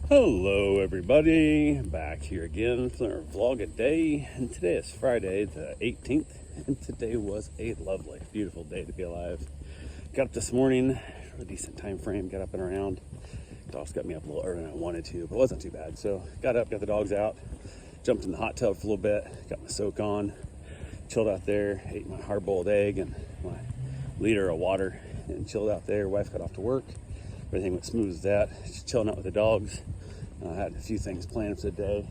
Hello everybody, back here again for our vlog a day, and today is Friday the 18th, and today was a lovely, beautiful day to be alive. Got up this morning, a decent time frame, got up and around. Dogs got me up a little earlier than I wanted to, but it wasn't too bad. So got up, got the dogs out, jumped in the hot tub for a little bit, got my soak on, chilled out there, ate my hard-boiled egg and my liter of water, and chilled out there. Wife got off to work, everything went smooth as that, just chilling out with the dogs. I had a few things planned for the day.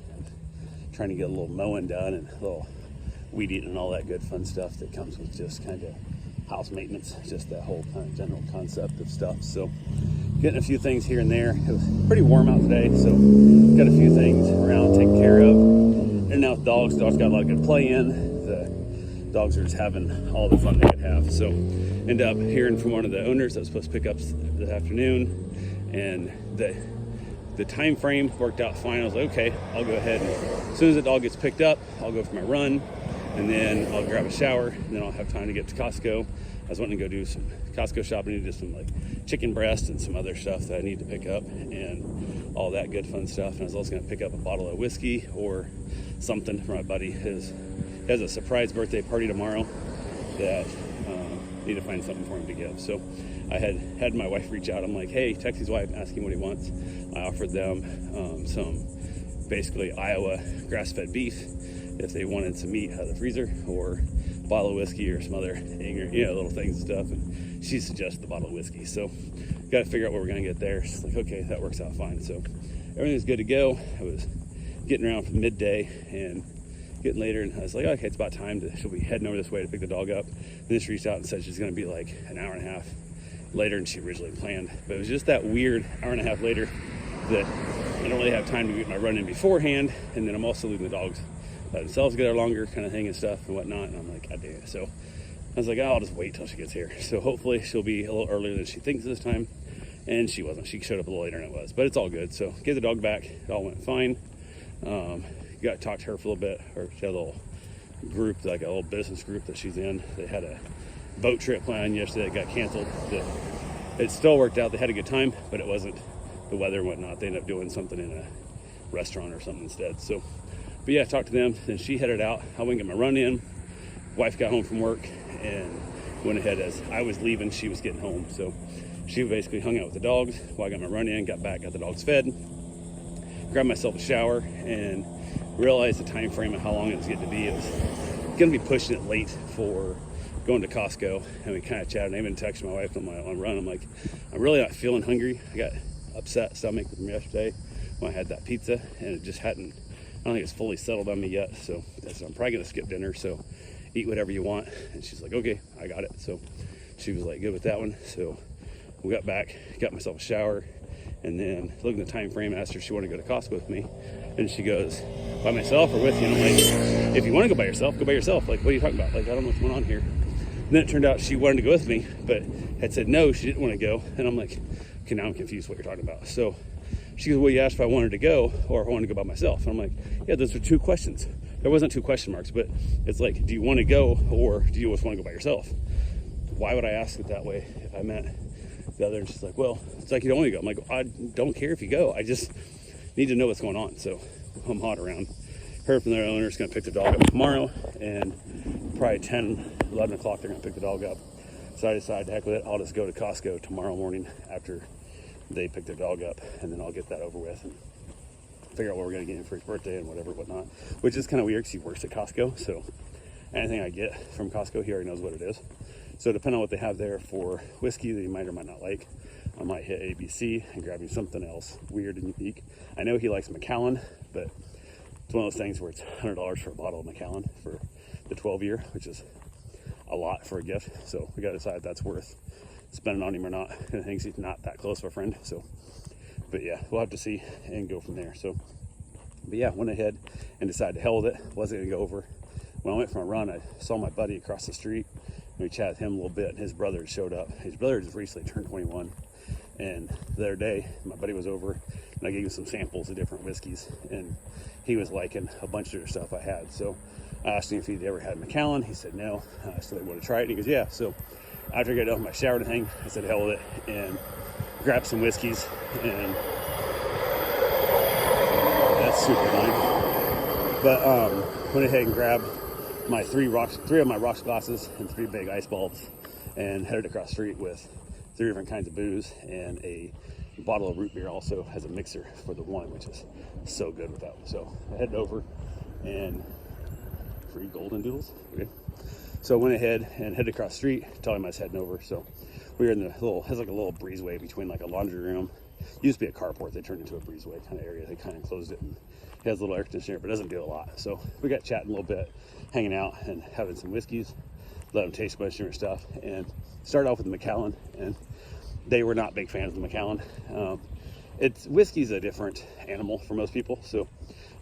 Trying to get a little mowing done and a little weed eating and all that good fun stuff that comes with just kind of house maintenance, just that whole kind of general concept of stuff. So getting a few things here and there. It was pretty warm out today, so got a few things around taken care of. And now with dogs got a lot of good play in. The dogs are just having all the fun they could have. So end up hearing from one of the owners that was supposed to pick up this afternoon, and the time frame worked out fine. I was like, okay, I'll go ahead, and as soon as the dog gets picked up, I'll go for my run, and then I'll grab a shower, and then I'll have time to get to Costco. I was wanting to go do some Costco shopping, just some like chicken breast and some other stuff that I need to pick up, and all that good fun stuff. And I was also going to pick up a bottle of whiskey or something for my buddy. He has a surprise birthday party tomorrow that need to find something for him to give. So I had my wife reach out. I'm like, hey, text his wife, ask him what he wants. I offered them some basically Iowa grass-fed beef if they wanted some meat out of the freezer, or a bottle of whiskey or some other little things and stuff. And she suggested the bottle of whiskey. So got to figure out what we're gonna get there. She's like, okay, that works out fine. So everything's good to go. I was getting around for midday and getting later, and I was like, okay, it's about time. She'll be heading over this way to pick the dog up. Then she reached out and said she's gonna be like an hour and a half later than she originally planned. But it was just that weird hour and a half later that I don't really have time to get my run in beforehand, and then I'm also leaving the dogs by themselves get there longer kind of thing and stuff and whatnot, and I'm like, god damn it. So I was like, I'll just wait till she gets here. So hopefully she'll be a little earlier than she thinks this time, and she wasn't. She showed up a little later than it was, but it's all good. So get the dog back, it all went fine. Got to talk to her for a little bit. She had a little group, like a little business group that she's in. They had a boat trip planned yesterday that got canceled. It still worked out. They had a good time, but it wasn't the weather and whatnot. They ended up doing something in a restaurant or something instead. So, but yeah, I talked to them. Then she headed out. I went and got my run in. Wife got home from work and went ahead as I was leaving. She was getting home. So she basically hung out with the dogs while I got my run in, got back, got the dogs fed, grabbed myself a shower, and realized the time frame and how long it was getting to be. It was going to be pushing it late for going to Costco, and we kind of chatted. I even texted my wife on my run. I'm like, I'm really not feeling hungry. I got upset stomach from yesterday when I had that pizza, and it just hadn't, I don't think it's fully settled on me yet. So I'm probably going to skip dinner. So eat whatever you want. And she's like, okay, I got it. So she was like, good with that one. So we got back, got myself a shower, and then looking at the time frame, asked her if she wanted to go to Costco with me. And she goes, by myself or with you? And I'm like, if you want to go by yourself, go by yourself. Like, what are you talking about? Like, I don't know what's going on here. And then it turned out she wanted to go with me, but had said no, she didn't want to go. And I'm like, okay, now I'm confused what you're talking about. So she goes, well, you asked if I wanted to go or if I wanted to go by myself. And I'm like, yeah, those are two questions. There wasn't two question marks, but it's like, do you want to go or do you just want to go by yourself? Why would I ask it that way if I meant the other? And she's like, well, it's like you don't want to go. I'm like, I don't care if you go. I just need to know what's going on. So I'm hot around. Heard from their owner's going to pick the dog up tomorrow, and probably 10, 11 o'clock they're going to pick the dog up. So I decided, heck with it, I'll just go to Costco tomorrow morning after they pick their dog up, and then I'll get that over with and figure out what we're going to get him for his birthday and whatnot, which is kind of weird because he works at Costco. So anything I get from Costco, he already knows what it is. So depending on what they have there for whiskey that he might or might not like, I might hit ABC and grab him something else weird and unique. I know he likes Macallan, but it's one of those things where it's $100 for a bottle of Macallan for the 12-year, which is a lot for a gift. So we got to decide if that's worth spending on him or not. And I think he's not that close of a friend. So, but yeah, we'll have to see and go from there. So, but yeah, went ahead and decided to hell with it. Wasn't going to go over. When I went for a run, I saw my buddy across the street, and we chatted with him a little bit, and his brother had showed up. His brother just recently turned 21. And the other day, my buddy was over, and I gave him some samples of different whiskeys, and he was liking a bunch of the stuff I had. So I asked him if he'd ever had Macallan. He said no. So they want to try it. And he goes, yeah. So after I got done with my shower and thing, I said hell with it and grabbed some whiskeys and It's super annoying. But went ahead and grabbed my three of my rocks glasses and 3 big ice bulbs, and headed across the street with 3 different kinds of booze and a bottle of root beer. Also has a mixer for the one, which is so good with that. So I headed over and free golden doodles. Okay. So I went ahead and headed across the street, telling him I was heading over. So we were in the has like a little breezeway between like a laundry room. Used to be a carport, they turned into a breezeway kind of area. They kind of closed it, and it has a little air conditioner, but doesn't do a lot. So we got chatting a little bit, hanging out and having some whiskeys, let them taste a bunch of different stuff, and started off with the Macallan, and they were not big fans of the Macallan. Whiskey's a different animal for most people, so,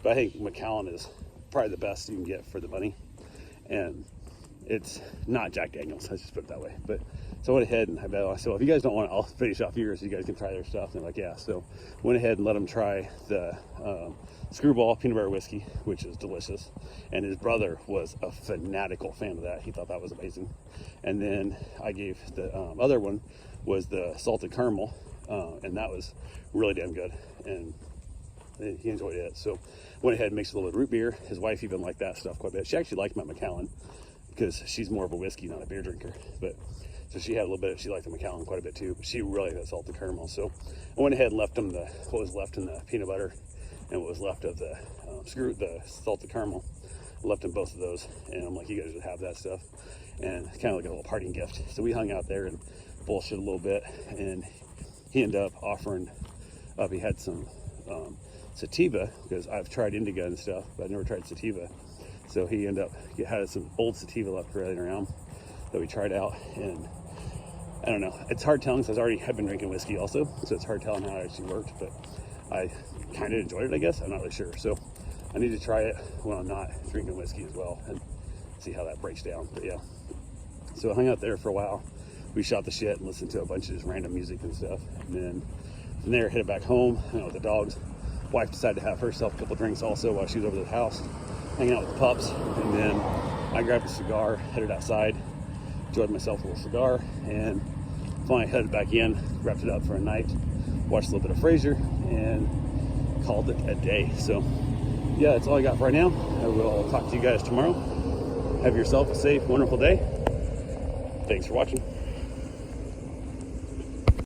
but I think Macallan is probably the best you can get for the money, and it's not Jack Daniels, let's just put it that way. But so I went ahead and I said, well, if you guys don't want it, I'll finish off yours so you guys can try their stuff. And they're like, yeah. So went ahead and let them try the Screwball peanut butter whiskey, which is delicious. And his brother was a fanatical fan of that. He thought that was amazing. And then I gave the other one was the salted caramel, and that was really damn good. And he enjoyed it. So went ahead and mixed a little bit of root beer. His wife even liked that stuff quite a bit. She actually liked my Macallan because she's more of a whiskey, not a beer drinker. But so she had a little bit. She liked the Macallan quite a bit too. But she really liked salted caramel. So I went ahead and left them what was left in the peanut butter and what was left of the salted caramel. I left them both of those, and I'm like, you guys should have that stuff. And kind of like a little parting gift. So we hung out there and bullshit a little bit, and he ended up offering up. He had some sativa, because I've tried indica and stuff, but I've never tried sativa. So he had some old sativa left running around that we tried out, and I don't know. It's hard telling because I've been drinking whiskey also, so it's hard telling how it actually worked. But I kind of enjoyed it, I guess. I'm not really sure. So I need to try it when I'm not drinking whiskey as well and see how that breaks down. But yeah. So I hung out there for a while. We shot the shit and listened to a bunch of just random music and stuff. And then from there, headed back home, with the dogs. Wife decided to have herself a couple drinks also while she was over at the house, hanging out with the pups. And then I grabbed a cigar, headed outside, enjoyed myself a little cigar, and finally headed back in, wrapped it up for a night, watched a little bit of Frasier, and called it a day. So yeah, that's all I got for right now. I will talk to you guys tomorrow. Have yourself a safe, wonderful day. Thanks for watching.